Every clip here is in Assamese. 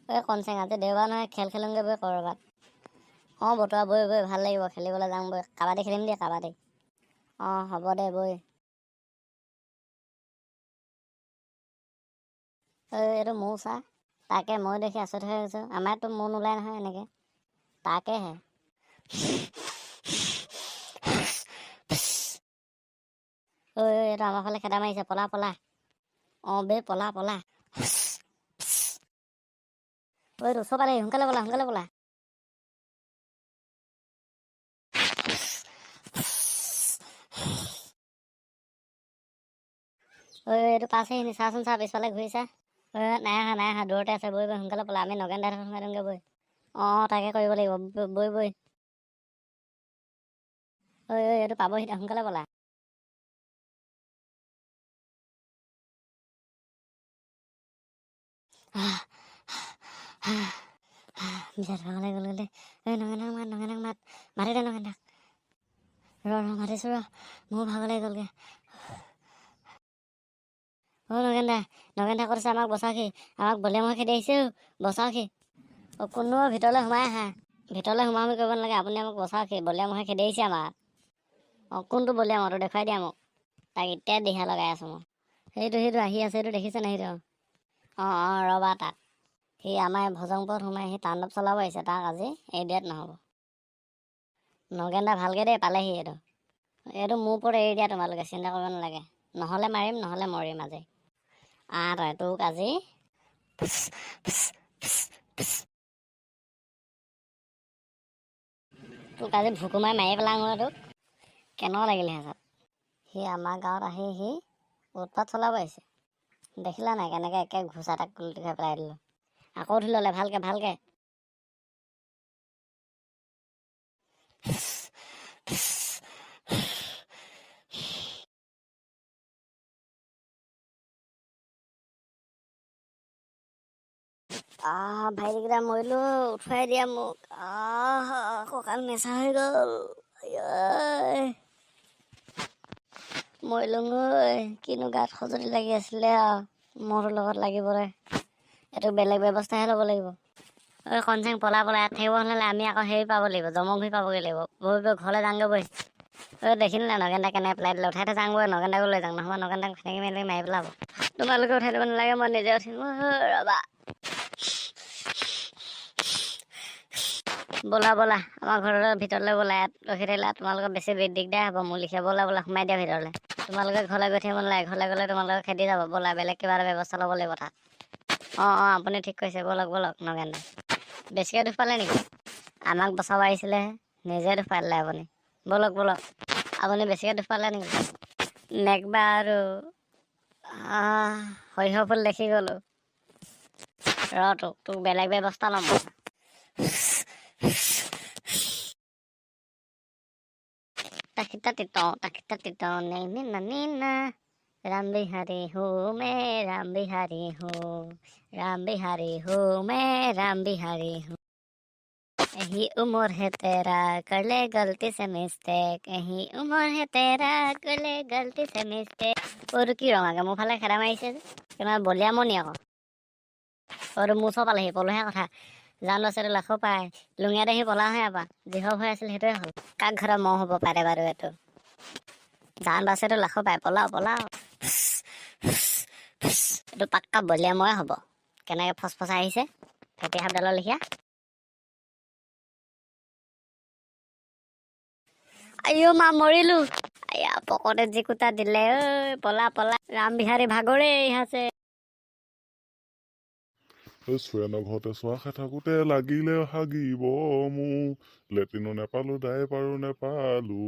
এই কনচেং আজি দেওবাৰ নহয়, খেল খেলোঁগৈ বৈ ক'ৰবাত। অঁ বতৰা বৈ ভাল লাগিব, খেলিবলৈ যাওঁ বৈ। কাবাডী খেলিম দেই, কাবাডী। অঁ হ'ব দে বৈ। এইটো মৌ চা, তাকে মই দেখি আচৰিত হৈ গৈছোঁ। আমাৰতো মৌ নোলায় নহয় এনেকৈ, তাকেহে। এইটো আমাৰ ফালে খেদা মাৰিছে, পলা পলা। অঁ বে পলা পলা। এইটো ওচৰ পালেহি, সোনকালে পলা সোনকালে পলা। এইটো পাছেহি নি, চাচোন চা, পিছফালে ঘূৰিছা। নাই অহা দূৰতে আছে। বৈ সোনকালে পলা, আমি নগেন দাহঁতৰ সোমাই দিওঁগৈ বৈ। অঁ তাকে কৰিব লাগিব, বৈ। এইটো পাবহি, সোনকালে পলা। বিৰাট ভাগৰ লাগি গ'ল দেই। নগেনক মাত মাতি দে নগেনক। মাতিছোঁ ৰ, মোৰ ভাগৰ লাগি গ'লগৈ। নগেন দা ক'ত আছে? আমাক বচাওহি, আমাক বলিয়া মহে খেদি আহিছে। বচাওহি। কোনো ভিতৰলৈ সোমাই আহা, ভিতৰলৈ সোমাই কৰিব নালাগে, আপুনি আমাক বচাওহি, বলিয়া মহে খেদি আহিছে আমাক। কোনটো বলিয়া মহটো দেখুৱাই দিয়া মোক, তাক এতিয়া দিহা লগাই আছোঁ মই। সেইটো আহি আছে, সেইটো দেখিছে নাই সেইটো? অঁ ৰ'বা তাক, সি আমাৰ ভজংপুৰত সোমাই সি তাণ্ডৱ চলাব আহিছে, তাক আজি এই দিয়াত নহ'ব। নগেন দা ভালকৈ দেই, পালেহি এইটো মোৰ ওপৰত এৰি দিয়া, তোমালোকে চিন্তা কৰিব নালাগে। নহ'লে মাৰিম, নহ'লে মৰিম আজি। তই তোক আজি ভুকুমাই মাৰি পেলাওঁ তোক। কেনেকুৱা লাগিলে হেঁচাত? সি আমাৰ গাঁৱত আহি সি উৎপাত চলাব আহিছে, দেখিলা নাই কেনেকৈ একে ঘোচা তাক কুলটি খাই পেলাই দিলোঁ। আকৌ ধৰি ল'লে ভালকৈ। ভাইটিকেইটা মৰিলোঁ, উঠুৱাই দিয়া মোক। কঁকাল নেচা হৈ গ'ল। মৰিলোঙৈ, কিনো গাত খজুতি লাগি আছিলে আৰু মোৰটোৰ লগত লাগিবলৈ। এইটো বেলেগ ব্যৱস্থাহে ল'ব লাগিব। কনচেং পলা ইয়াত থাকিব নহ'লে আমি আকৌ হেৰি পাব লাগিব, জমঘুৰি পাবগৈ লাগিব। বৈ ঘৰলৈ যাওঁগৈ বৈ। দেখিলে নাই নগেন দা কেনেকৈ পেলাই দিলে? উঠাই যাওঁ বৈ, নগেন দাকো লৈ যাওঁ, নহ'বা নগেন দাক ফেনেকি মেলি মাৰি পেলাব। তোমালোকে উঠাই দিব নালাগে, মই নিজে উঠিম। ৰ'বা বলা আমাৰ ঘৰৰ ভিতৰলৈ বলা, ইয়াত ৰখি থাকিলে তোমালোকৰ বেছি দিগদাৰ হ'ব মোৰ লিখিয়া। বলা সোমাই দিয়া ভিতৰলৈ। তোমালোকে ঘৰলৈ গৈ থাকিব নালাগে, ঘৰলৈ গ'লে তোমালোকে খেদি যাব। বলা বেলেগ কিবা এটা ব্যৱস্থা ল'ব লাগিব তাত। অঁ আপুনি ঠিক কৈছে, বলক নগেন দা। বেছিকৈ দুখ পালে নেকি? আমাক বচাব আহিছিলেহে, নিজে দুখ পাই দিলে আপুনি। বলক আপুনি বেছিকৈ দুখ পালে নেকি? নেকবা আৰু সৰিয়হ ফুল দেখি গ'লোঁ। তোক বেলেগ ব্যৱস্থা ল'ম। তাকিটা তিতৌ নিনা राम बिहारी हूँ मैं, राम बिहारी हूँ, राम बिहारी हूँ मैं, राम बिहारी हूँ। यही उम्र है तेरा कर ले गलती से मिस्टेक, यही उम्र है तेरा कर ले गलती से मिस्टेक। কি ৰঙাকে মোৰ ফালে খেদা মাৰিছে যে, কিমান বলিয়া মনি আকৌ। মোৰ ওচৰ পালেহি, পলোহে কথা। জান লৈছে লাখো পায়, লুঙিয়াত আহি পলা হয় আপা। যিহৰ ভয় আছিল সেইটোৱে হ'ল। কাক ঘৰত মহ হ'ব পাৰে বাৰু এইটো? জান বাছেতো লাখো পায়, পলাও। এইটো পাক্কা বলিয়া ময়ে হ'ব। কেনেকৈ ফচফচাই আহিছে ফেটি সাপডালৰ লেখীয়া। মা মৰিলোঁ। পকতে যি কুটা দিলে। পলা ৰাম বিহাৰী ভাগৰে আছে। চুৰেনৰ ঘৰতে চোৱা খাই থাকোঁতে লাগিলে হাগিব মোৰ, লেট্ৰিনো নেপালো, ডাইপাৰো নেপালো,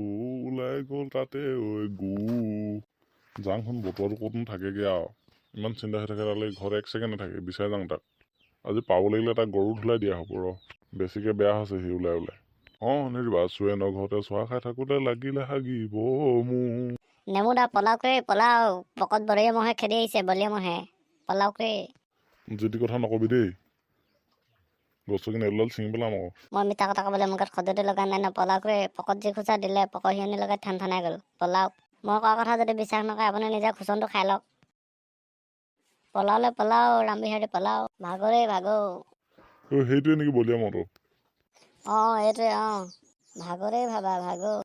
ওলাই গ'ল তাতে গু। যাংখন বতৰটো ক'তনো থাকেগৈ আৰু, ইমান চিন্তা হৈ থাকে তালৈ। ঘৰত এক ছেকেণ্ড নাথাকে, বিচাৰি যাওঁ তাক। আজি পাব লাগিলে তাক গৰু ধুলাই দিয়া হ'ব ৰ, বেছিকৈ বেয়া হৈছে সি ওলাই। নিদিবা, চুৰেনৰ ঘৰতে চোৱা খাই থাকোঁতে লাগিলে হাগিব মোৰ। নেমু দা পলাও, পকত বলিয়া মহে খেদি আহিছে, বলিয়া মহে পলাওকে। যদি কথা নকবি দেই, গছৰ কিনে এডাল ছিঙি পেলাম আকৌ। মই মিঠা কথা ক'বলৈ মোৰ গাত খজুতি লগা নাই পলাওকে। পকত যি খোচা দিলে, পকৰ সিয়নি লগাই ঠান গ'ল। পলাওক। মই কোৱা কথা যদি বিশ্বাস নকৰে আপুনি নিজে খোচনটো খাই লওক। পলাও ৰাম বিহাৰী পলাও, ভাগৰে। সেইটোৱে নেকি বলিয়া মটৰ? অঁ এইটোৱে অঁ ভাগৰেই ভাবা ভাগৰ